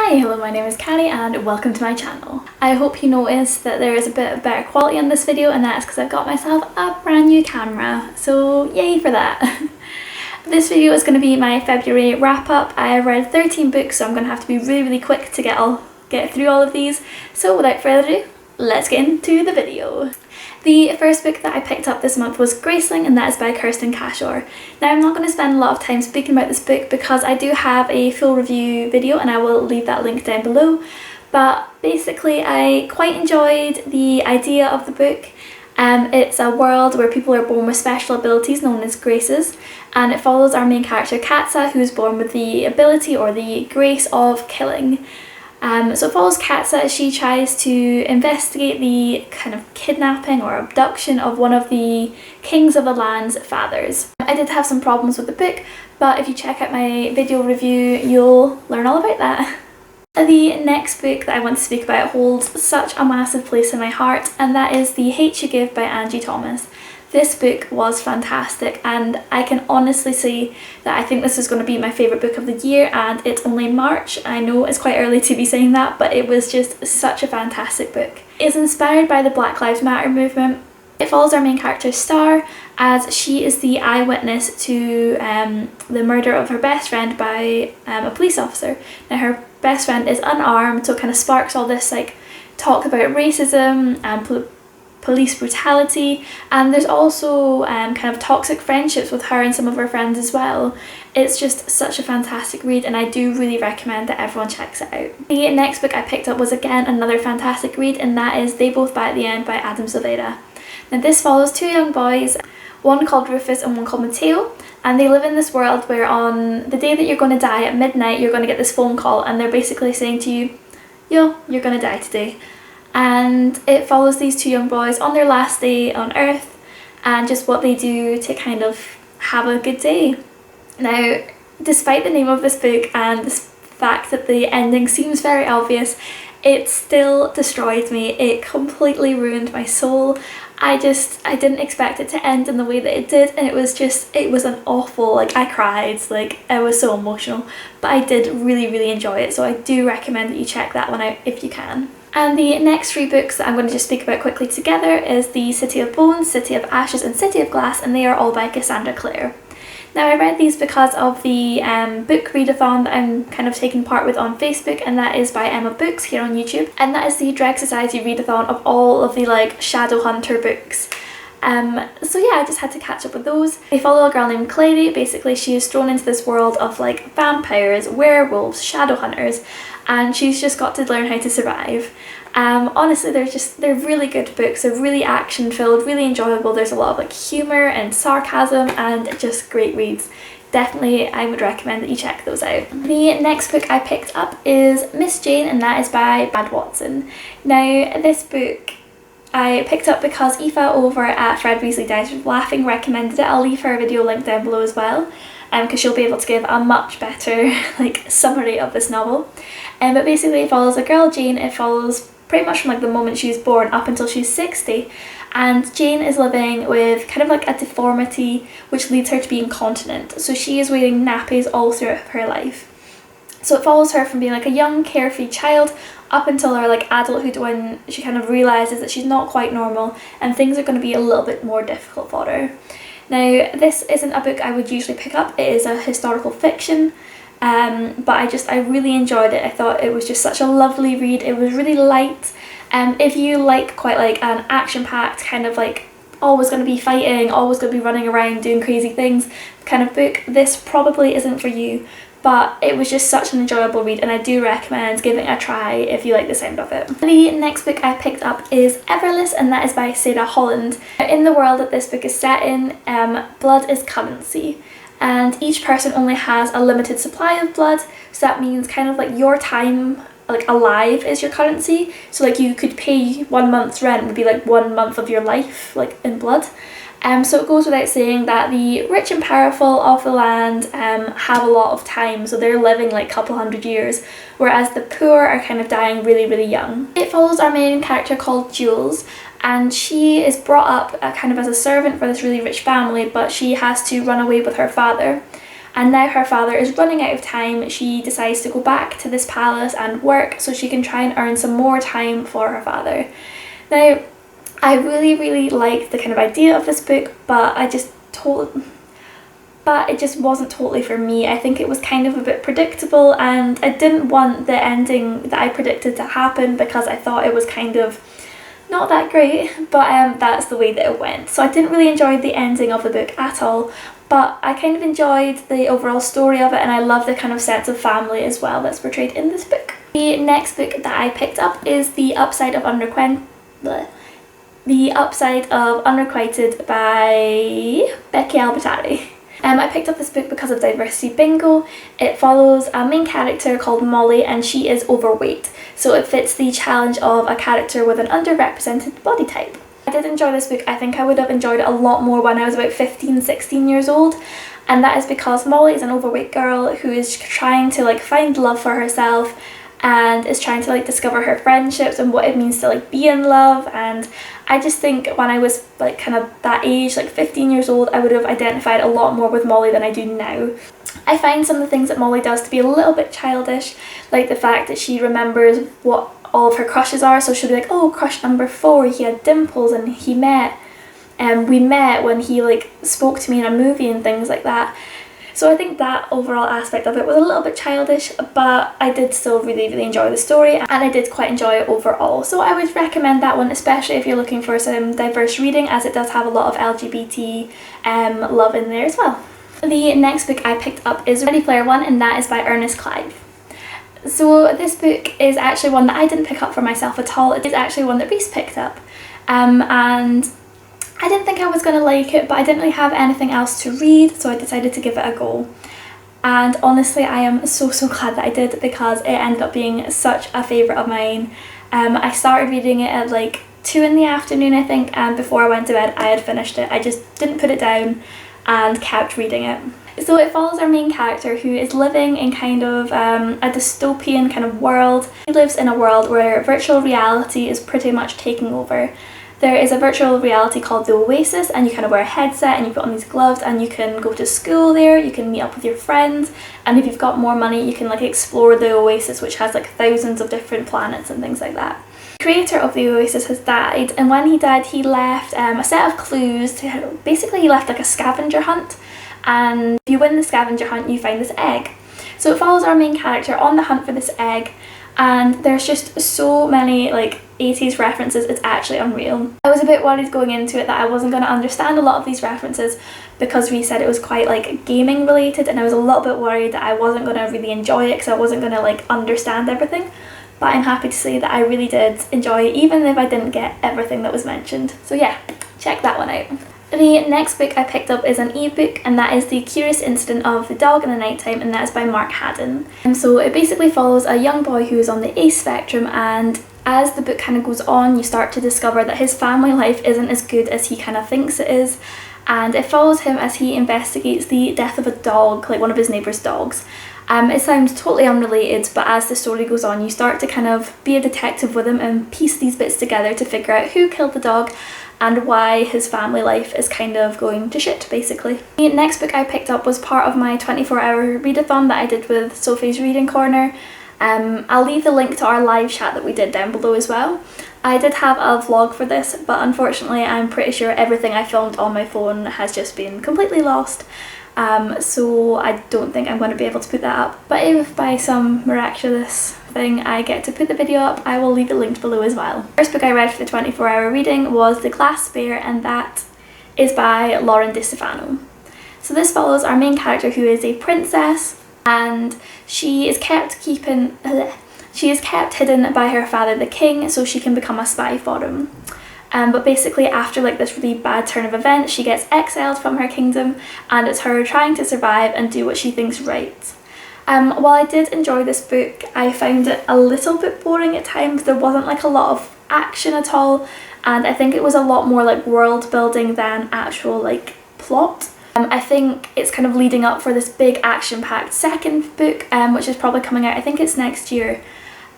Hi, hello, my name is Carrie and welcome to my channel. I hope you noticed that there is a bit of better quality on this video, and that's because I've got myself a brand new camera, so yay for that. This video is going to be my February wrap up. I read 13 books, so I'm going to have to be really quick to get through all of these. So without further ado, let's get into the video. The first book that I picked up this month was Graceling, and that is by Kirstin Cashore. Now I'm not going to spend a lot of time speaking about this book because I do have a full review video and I will leave that link down below. But basically I quite enjoyed the idea of the book. It's a world where people are born with special abilities known as graces, and it follows our main character Katza, who is born with the ability or the grace of killing. So it follows Katza as she tries to investigate the kind of kidnapping or abduction of one of the kings of the land's fathers. I did have some problems with the book, but if you check out my video review you'll learn all about that. The next book that I want to speak about holds such a massive place in my heart, and that is The Hate You Give by Angie. This book was fantastic, and I can honestly say that I think this is going to be my favourite book of the year, and it's only March. I know it's quite early to be saying that, but it was just such a fantastic book. It's inspired by the Black Lives Matter movement. It follows our main character Sara as she is the eyewitness to the murder of her best friend by a police officer. Now her best friend is unarmed, so it kind of sparks all this like talk about racism and police brutality, and there's also kind of toxic friendships with her and some of her friends as well. It's just such a fantastic read, and I do really recommend that everyone checks it out. The next book I picked up was again another fantastic read, and that is They Both Bite at the End by Silvera. Now this follows two young boys, one called Rufus and one called Mateo, and they live in this world where on the day that you're going to die at midnight you're going to get this phone call, and they're basically saying to you, yo, you're going to die today. And it follows these two young boys on their last day on Earth and just what they do to kind of have a good day. Now, despite the name of this book and the fact that the ending seems very obvious, it still destroyed me. It completely ruined my soul. I didn't expect it to end in the way that it did, and it was an awful, like I cried, like I was so emotional, but I did really enjoy it, so I do recommend that you check that one out if you can. And the next three books that I'm going to just speak about quickly together is The City of Bones, City of Ashes and City of Glass, and they are all by Cassandra Clare. Now I read these because of the book readathon that I'm kind of taking part with on Facebook, and that is by Emma Books here on YouTube, and that is the Dreg Society readathon of all of the like Shadowhunter books. So yeah, I just had to catch up with those. They follow a girl named Clare. Basically she is thrown into this world of like vampires, werewolves, shadowhunters, and she's just got to learn how to survive. Honestly, they're really good books. They're really action filled, really enjoyable. There's a lot of like humour and sarcasm and just great reads. Definitely I would recommend that you check those out. The next book I picked up is Miss Jane, and that is by Brad Watson. Now this book I picked up because Aoife over at Fred Weasley Dies with Laughing recommended it. I'll leave her video link down below as well, because she'll be able to give a much better like summary of this novel. But basically it follows a girl, Jane. It follows pretty much from like the moment she was born up until she's 60, and Jane is living with kind of like a deformity which leads her to be incontinent, so she is wearing nappies all throughout her life. So it follows her from being like a young carefree child up until her like adulthood, when she kind of realises that she's not quite normal and things are going to be a little bit more difficult for her. Now this isn't a book I would usually pick up. It is a historical fiction, but I really enjoyed it. I thought it was just such a lovely read. It was really light, and if you like quite like an action-packed kind of like always going to be fighting, always going to be running around doing crazy things kind of book, this probably isn't for you. But it was just such an enjoyable read, and I do recommend giving it a try if you like the sound of it. The next book I picked up is Everless, and that is by Sara Hollland. In the world that this book is set in, blood is currency, and each person only has a limited supply of blood, so that means kind of like your time like alive is your currency. So like you could pay 1 month's rent would be like 1 month of your life like in blood. So it goes without saying that the rich and powerful of the land have a lot of time, so they're living like a couple hundred years, whereas the poor are kind of dying really young. It follows our main character called Jules, and she is brought up kind of as a servant for this really rich family, but she has to run away with her father. and now her father is running out of time. She decides to go back to this palace and work so she can try and earn some more time for her father. Now, I really liked the kind of idea of this book, but it just wasn't totally for me. I think it was kind of a bit predictable, and I didn't want the ending that I predicted to happen because I thought it was kind of not that great, but that's the way that it went. So I didn't really enjoy the ending of the book at all, but I kind of enjoyed the overall story of it, and I love the kind of sense of family as well that's portrayed in this book. The next book that I picked up is The Upside of Unrequited by Becky Albertalli. I picked up this book because of Diversity Bingo. It follows a main character called Molly, and she is overweight, so it fits the challenge of a character with an underrepresented body type. I did enjoy this book. I think I would have enjoyed it a lot more when I was about 15-16 years old, and that is because Molly is an overweight girl who is trying to like find love for herself and is trying to like discover her friendships and what it means to like be in love. And I just think when I was like kind of that age, like 15 years old, I would have identified a lot more with Molly than I do now. I find some of the things that Molly does to be a little bit childish, like the fact that she remembers what all of her crushes are. So she'll be like, oh, crush number 4, he had dimples and we met when he like spoke to me in a movie and things like that. So I think that overall aspect of it was a little bit childish, but I did still really enjoy the story, and I did quite enjoy it overall. So I would recommend that one, especially if you're looking for some diverse reading, as it does have a lot of LGBT love in there as well. The next book I picked up is Ready Player One, and that is by Ernest, Clive. So this book is actually one that I didn't pick up for myself at all. It is actually one that Reese picked up, and I didn't think I was going to like it, but I didn't really have anything else to read, so I decided to give it a go. And honestly, I am so glad that I did, because it ended up being such a favourite of mine. I started reading it at like 2 in the afternoon, I think, and before I went to bed I had finished it. I just didn't put it down and kept reading it. So it follows our main character, who is living in kind of a dystopian kind of world. He lives in a world where virtual reality is pretty much taking over. There is a virtual reality called the Oasis, and you kind of wear a headset and you put on these gloves and you can go to school there, you can meet up with your friends, and if you've got more money you can like explore the Oasis, which has like thousands of different planets and things like that. The creator of the Oasis has died, and when he died he left a set of clues. Basically he left like a scavenger hunt, and if you win the scavenger hunt you find this egg. So it follows our main character on the hunt for this egg, and there's just so many like 80s references, it's actually unreal. I was a bit worried going into it that I wasn't going to understand a lot of these references, because we said it was quite like gaming related, and I was a little bit worried that I wasn't going to really enjoy it because I wasn't going to like understand everything. But I'm happy to say that I really did enjoy it, even if I didn't get everything that was mentioned. So yeah, check that one out. The next book I picked up is an ebook, and that is The Curious Incident of the Dog in the Nighttime, and that is by Mark Haddon. And so it basically follows a young boy who is on the ACE spectrum, and as the book kind of goes on you start to discover that his family life isn't as good as he kind of thinks it is, and it follows him as he investigates the death of a dog, like one of his neighbour's dogs. It sounds totally unrelated, but as the story goes on you start to kind of be a detective with him and piece these bits together to figure out who killed the dog and why his family life is kind of going to shit, basically. The next book I picked up was part of my 24-hour readathon that I did with Sophie's Reading Corner. I'll leave the link to our live chat that we did down below as well. I did have a vlog for this, but unfortunately I'm pretty sure everything I filmed on my phone has just been completely lost. So I don't think I'm going to be able to put that up. But if by some miraculous thing I get to put the video up, I will leave it linked below as well. The first book I read for the 24-hour reading was The Glass Bear, and that is by Destafano. So this follows our main character, who is a princess, and she is kept hidden by her father the king so she can become a spy for him. But basically after like this really bad turn of events she gets exiled from her kingdom, and it's her trying to survive and do what she thinks right. While I did enjoy this book, I found it a little bit boring at times. There wasn't like a lot of action at all, and I think it was a lot more like world building than actual like plot. I think it's kind of leading up for this big action-packed second book, which is probably coming out, I think it's next year.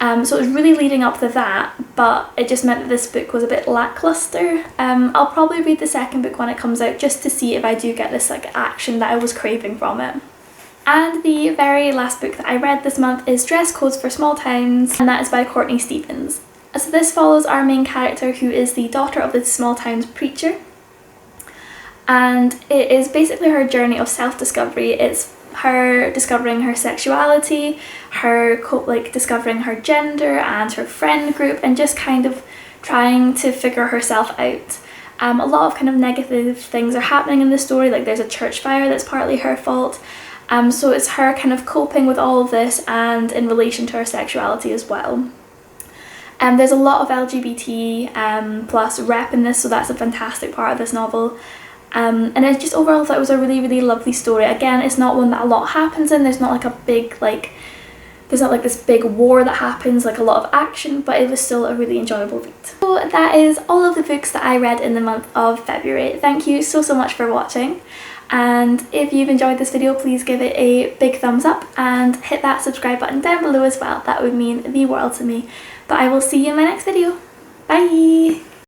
So it was really leading up to that, but it just meant that this book was a bit lackluster. I'll probably read the second book when it comes out just to see if I do get this like action that I was craving from it. And the very last book that I read this month is Dress Codes for Small Towns, and that is by Courtney. So this follows our main character, who is the daughter of the small town's preacher, and it is basically her journey of self-discovery. It's her discovering her sexuality, her discovering her gender and her friend group, and just kind of trying to figure herself out. A lot of kind of negative things are happening in the story, like there's a church fire that's partly her fault. So it's her kind of coping with all of this and in relation to her sexuality as well. There's a lot of LGBT plus rep in this, so that's a fantastic part of this novel. And I just overall thought it was a really, really lovely story. Again, it's not one that a lot happens in. There's not like a big, there's not like this big war that happens, like a lot of action, but it was still a really enjoyable read. So that is all of the books that I read in the month of February. Thank you so much for watching. And if you've enjoyed this video, please give it a big thumbs up and hit that subscribe button down below as well. That would mean the world to me. But I will see you in my next video. Bye!